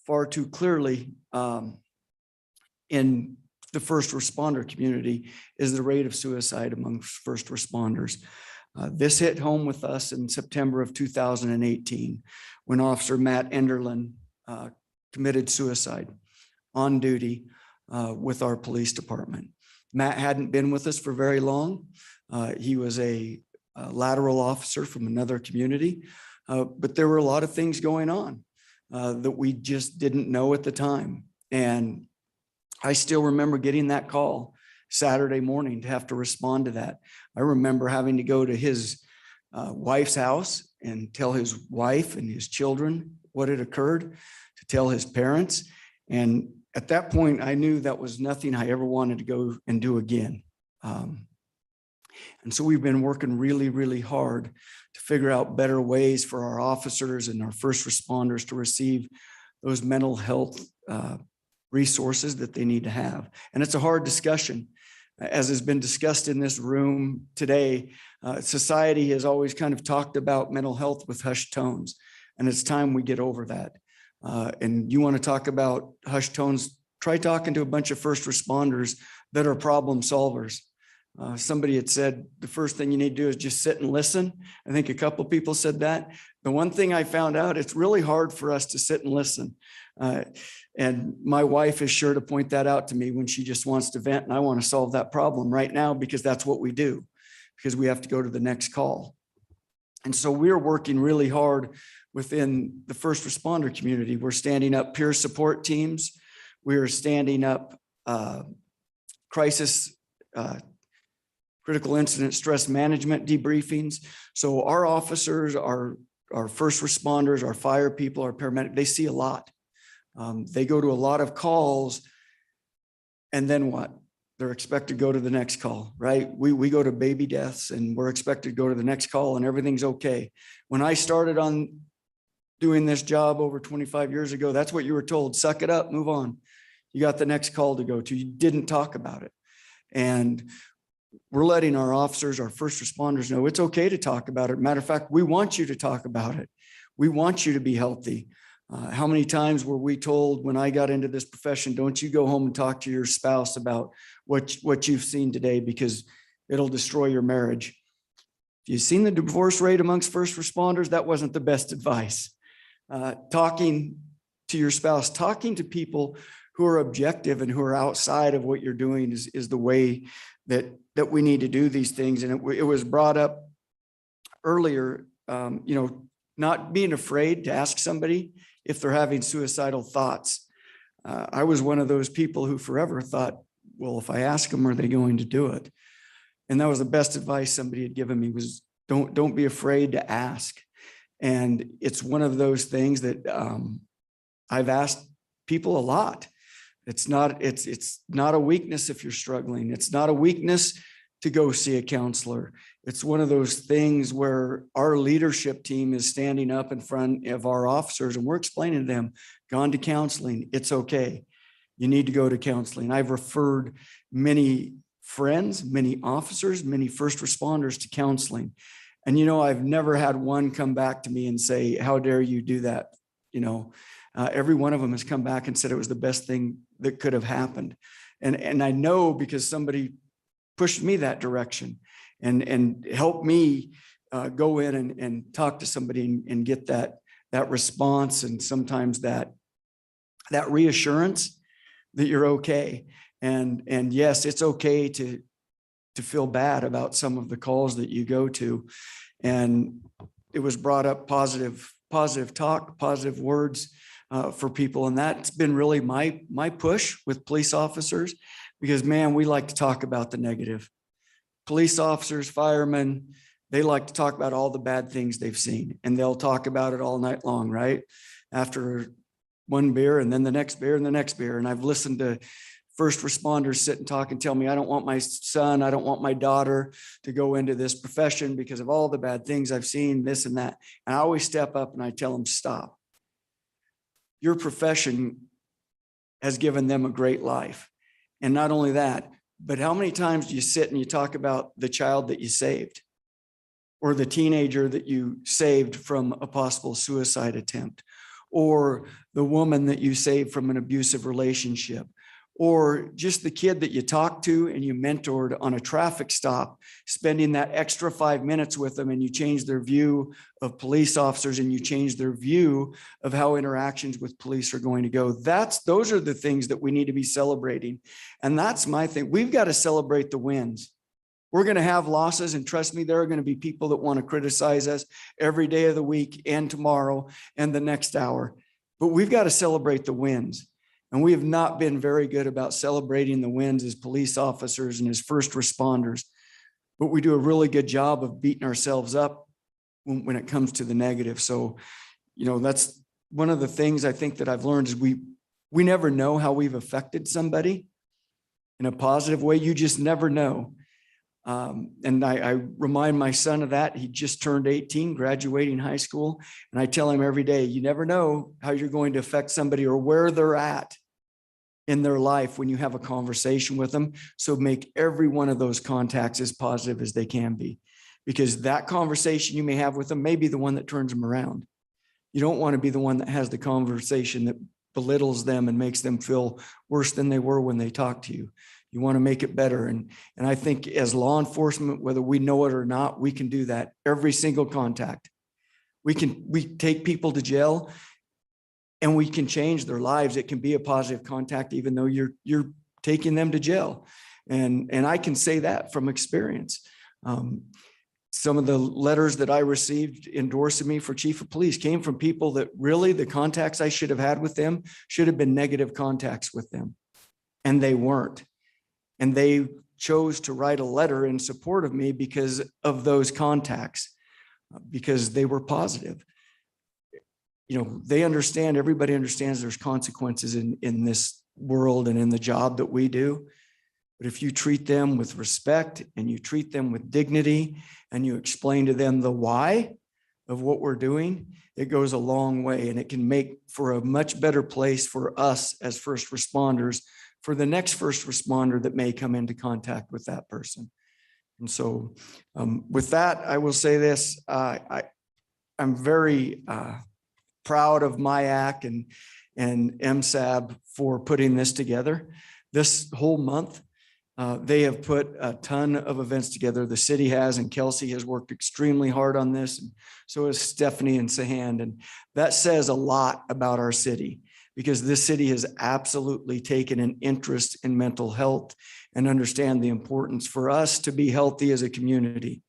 far too clearly in the first responder community is the rate of suicide among first responders. This hit home with us in September of 2018 when Officer Matt Enderlin committed suicide on duty with our police department. Matt hadn't been with us for very long. He was a lateral officer from another community, but there were a lot of things going on that we just didn't know at the time. And I still remember getting that call Saturday morning to have to respond to that. I remember having to go to his wife's house and tell his wife and his children what had occurred, to tell his parents. And at that point, I knew that was nothing I ever wanted to go and do again. And so we've been working really, really hard to figure out better ways for our officers and our first responders to receive those mental health resources that they need to have. And it's a hard discussion. As has been discussed in this room today, society has always kind of talked about mental health with hushed tones, and it's time we get over that. And you want to talk about hushed tones, try talking to a bunch of first responders that are problem solvers. Somebody had said the first thing you need to do is just sit and listen. I think a couple people said that. The one thing I found out, it's really hard for us to sit and listen. And my wife is sure to point that out to me when she just wants to vent, and I want to solve that problem right now because that's what we do, because we have to go to the next call. And so we're working really hard within the first responder community. We're standing up peer support teams. We are standing up crisis critical incident stress management debriefings. So our officers, our first responders, our fire people, our paramedics, they see a lot. They go to a lot of calls, and then what? They're expected to go to the next call, right? We go to baby deaths and we're expected to go to the next call and everything's okay. When I started on doing this job over 25 years ago, that's what you were told. Suck it up, move on. You got the next call to go to. You didn't talk about it. And we're letting our officers, our first responders know it's okay to talk about it. Matter of fact, we want you to talk about it. We want you to be healthy. How many times were we told when I got into this profession, don't you go home and talk to your spouse about what you've seen today because it'll destroy your marriage. You've seen the divorce rate amongst first responders. That wasn't the best advice. Talking to your spouse, talking to people who are objective and who are outside of what you're doing is the way that we need to do these things. And it was brought up earlier, not being afraid to ask somebody if they're having suicidal thoughts. I was one of those people who forever thought, well, if I ask them, are they going to do it? And that was the best advice somebody had given me, was don't be afraid to ask. And it's one of those things that I've asked people a lot. It's not a weakness if you're struggling. It's not a weakness to go see a counselor. It's one of those things where our leadership team is standing up in front of our officers and we're explaining to them, gone to counseling, it's okay. You need to go to counseling. I've referred many friends, many officers, many first responders to counseling. And, I've never had one come back to me and say, how dare you do that? Every one of them has come back and said it was the best thing that could have happened. And I know because somebody pushed me that direction and helped me go in and talk to somebody and get that response, and sometimes that reassurance that you're okay. And yes, it's okay to feel bad about some of the calls that you go to. And it was brought up positive talk, positive words for people. And that's been really my push with police officers, because man, we like to talk about the negative. Police officers, firemen, they like to talk about all the bad things they've seen, and they'll talk about it all night long, right? After one beer and then the next beer and the next beer. And I've listened to first responders sit and talk and tell me, I don't want my son, I don't want my daughter to go into this profession because of all the bad things I've seen, this and that. And I always step up and I tell them, stop. Your profession has given them a great life. And not only that, but how many times do you sit and you talk about the child that you saved, or the teenager that you saved from a possible suicide attempt, or the woman that you saved from an abusive relationship, or just the kid that you talked to and you mentored on a traffic stop, spending that extra 5 minutes with them, and you change their view of police officers, and you change their view of how interactions with police are going to go. Those are the things that we need to be celebrating. And that's my thing. We've got to celebrate the wins. We're going to have losses, and trust me, there are going to be people that want to criticize us every day of the week and tomorrow and the next hour. But we've got to celebrate the wins. And we have not been very good about celebrating the wins as police officers and as first responders. But we do a really good job of beating ourselves up when it comes to the negative. So, that's one of the things I think that I've learned is we never know how we've affected somebody in a positive way. You just never know. And I remind my son of that. He just turned 18, graduating high school. And I tell him every day, you never know how you're going to affect somebody or where they're at in their life when you have a conversation with them. So make every one of those contacts as positive as they can be, because that conversation you may have with them may be the one that turns them around. You don't want to be the one that has the conversation that belittles them and makes them feel worse than they were when they talked to you. You want to make it better. And I think as law enforcement, whether we know it or not, we can do that every single contact. We take people to jail and we can change their lives. It can be a positive contact, even though you're taking them to jail. And I can say that from experience. Some of the letters that I received endorsing me for chief of police came from people that really the contacts I should have had with them should have been negative contacts with them. And they weren't. And they chose to write a letter in support of me because of those contacts, because they were positive. They understand, everybody understands there's consequences in this world and in the job that we do. But if you treat them with respect and you treat them with dignity and you explain to them the why of what we're doing, it goes a long way, and it can make for a much better place for us as first responders, for the next first responder that may come into contact with that person. And so with that, I will say this, I'm very proud of MIAC and MSAB for putting this together. This whole month, they have put a ton of events together. The city has, and Kelsey has worked extremely hard on this. And so has Stephanie and Sahand. And that says a lot about our city, because this city has absolutely taken an interest in mental health and understand the importance for us to be healthy as a community.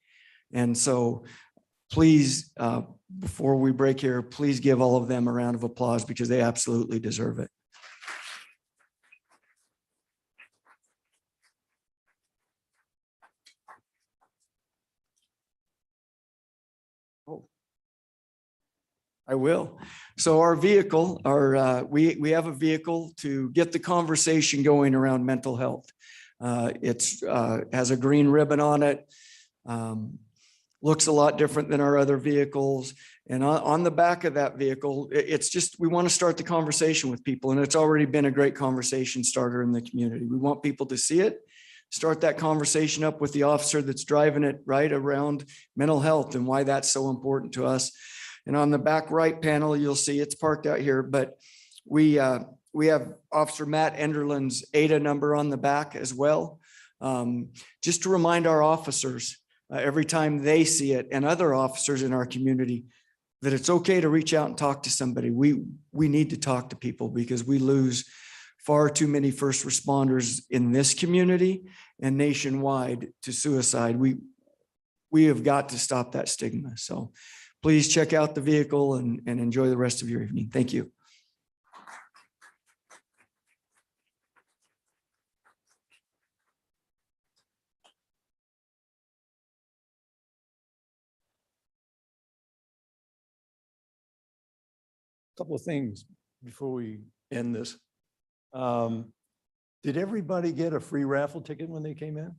And so please, before we break here, please give all of them a round of applause because they absolutely deserve it. I will. So our vehicle, we have a vehicle to get the conversation going around mental health. It's has a green ribbon on it. Looks a lot different than our other vehicles. And on the back of that vehicle, it's just, we want to start the conversation with people. And it's already been a great conversation starter in the community. We want people to see it, start that conversation up with the officer that's driving it right around mental health and why that's so important to us. And on the back right panel, you'll see it's parked out here, but we have Officer Matt Enderlin's ADA number on the back as well. Just to remind our officers every time they see it and other officers in our community that it's okay to reach out and talk to somebody. We need to talk to people because we lose far too many first responders in this community and nationwide to suicide. We have got to stop that stigma. So please check out the vehicle and enjoy the rest of your evening. Thank you. Couple of things before we end this. Did everybody get a free raffle ticket when they came in?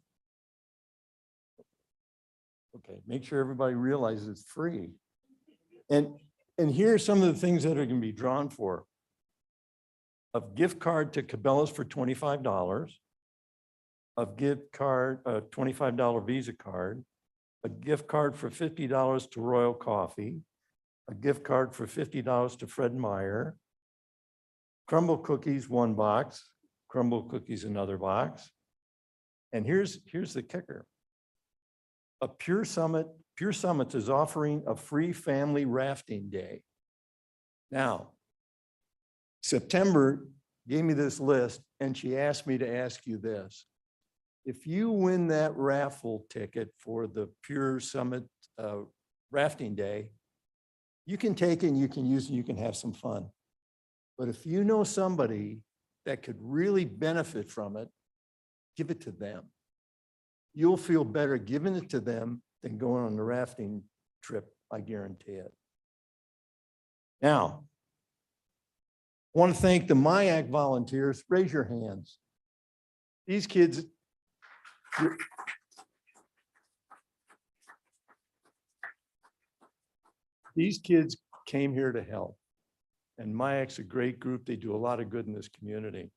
Okay, make sure everybody realizes it's free. And here are some of the things that are going to be drawn for. A gift card to Cabela's for $25. A gift card, a $25 Visa card. A gift card for $50 to Royal Coffee. A gift card for $50 to Fred Meyer. Crumble cookies, 1 box. Crumble cookies, another box. And here's the kicker. A Pure Summits is offering a free family rafting day. Now, September gave me this list and she asked me to ask you this. If you win that raffle ticket for the Pure Summit rafting day, you can take it and you can use it, you can have some fun. But if you know somebody that could really benefit from it, give it to them. You'll feel better giving it to them than going on the rafting trip, I guarantee it. Now, I want to thank the MIAC volunteers. Raise your hands. These kids, came here to help. And MIAC's a great group. They do a lot of good in this community.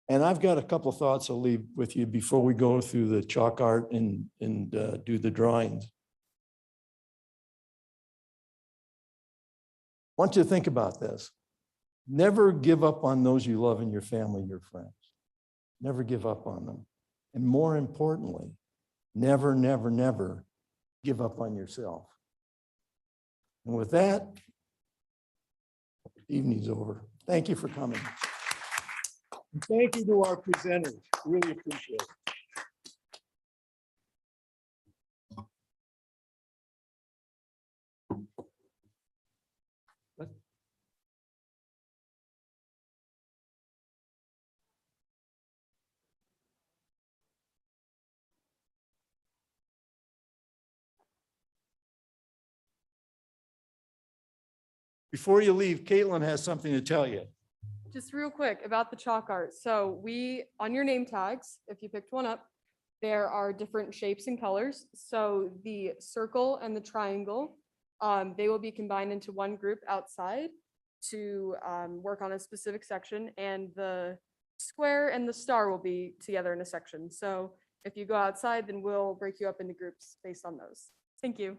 And I've got a couple of thoughts I'll leave with you before we go through the chalk art and do the drawings. I want you to think about this. Never give up on those you love in your family, your friends. Never give up on them. And more importantly, never, never, never give up on yourself. And with that, evening's over. Thank you for coming. And thank you to our presenters. Really appreciate it. Before you leave, Caitlin has something to tell you. Just real quick about the chalk art. So on your name tags, if you picked one up, there are different shapes and colors. So the circle and the triangle, they will be combined into one group outside to work on a specific section, and the square and the star will be together in a section. So if you go outside, then we'll break you up into groups based on those. Thank you.